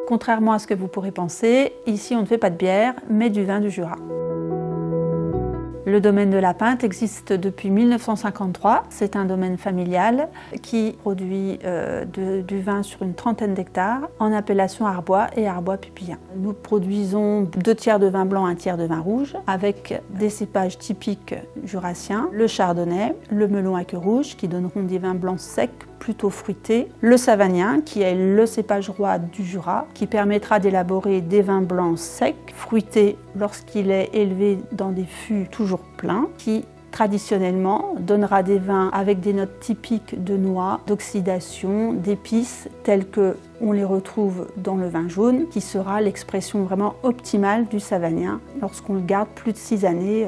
Contrairement à ce que vous pourrez penser, ici on ne fait pas de bière, mais du vin du Jura. Le domaine de la Pinte existe depuis 1953. C'est un domaine familial qui produit du vin sur une trentaine d'hectares en appellation Arbois et Arbois Pupillin. Nous produisons 2 tiers de vin blanc, 1 tiers de vin rouge avec des cépages typiques jurassiens, le chardonnay, le melon à queue rouge qui donneront des vins blancs secs plutôt fruités, le savagnin qui est le cépage roi du Jura qui permettra d'élaborer des vins blancs secs, fruités lorsqu'il est élevé dans des fûts toujours pleins, qui traditionnellement donnera des vins avec des notes typiques de noix, d'oxydation, d'épices telles que on les retrouve dans le vin jaune, qui sera l'expression vraiment optimale du savagnin lorsqu'on le garde plus de 6 années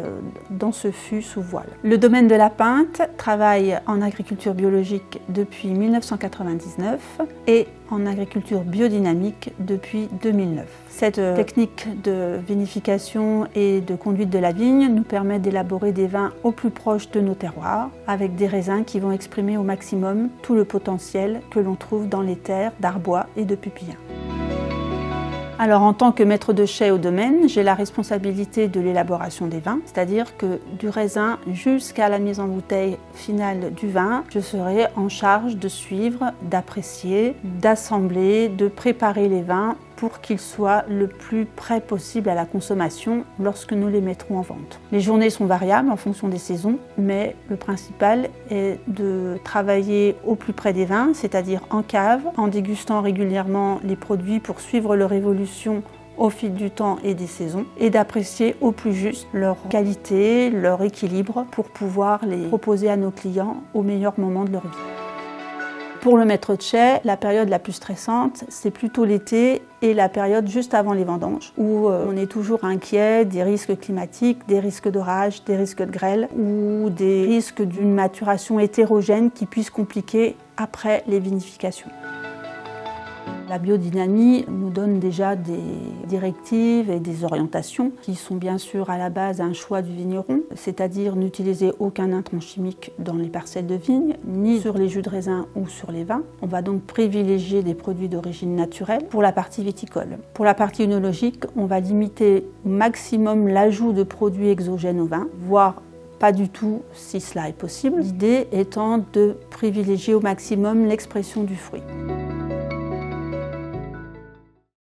dans ce fût sous voile. Le domaine de la Pinte travaille en agriculture biologique depuis 1999 et en agriculture biodynamique depuis 2009. Cette technique de vinification et de conduite de la vigne nous permet d'élaborer des vins au plus proche de nos terroirs, avec des raisins qui vont exprimer au maximum tout le potentiel que l'on trouve dans les terres d'Arbois et de Pupillin. Alors en tant que maître de chai au domaine, j'ai la responsabilité de l'élaboration des vins, c'est-à-dire que du raisin jusqu'à la mise en bouteille finale du vin, je serai en charge de suivre, d'apprécier, d'assembler, de préparer les vins pour qu'ils soient le plus prêts possible à la consommation lorsque nous les mettrons en vente. Les journées sont variables en fonction des saisons, mais le principal est de travailler au plus près des vins, c'est-à-dire en cave, en dégustant régulièrement les produits pour suivre leur évolution au fil du temps et des saisons, et d'apprécier au plus juste leur qualité, leur équilibre pour pouvoir les proposer à nos clients au meilleur moment de leur vie. Pour le maître de chai, la période la plus stressante, c'est plutôt l'été et la période juste avant les vendanges, où on est toujours inquiet des risques climatiques, des risques d'orage, des risques de grêle ou des risques d'une maturation hétérogène qui puisse compliquer après les vinifications. La biodynamie nous donne déjà des directives et des orientations qui sont bien sûr à la base un choix du vigneron, c'est-à-dire n'utiliser aucun intrant chimique dans les parcelles de vigne, ni sur les jus de raisin ou sur les vins. On va donc privilégier des produits d'origine naturelle pour la partie viticole. Pour la partie œnologique, on va limiter au maximum l'ajout de produits exogènes au vin, voire pas du tout si cela est possible. L'idée étant de privilégier au maximum l'expression du fruit.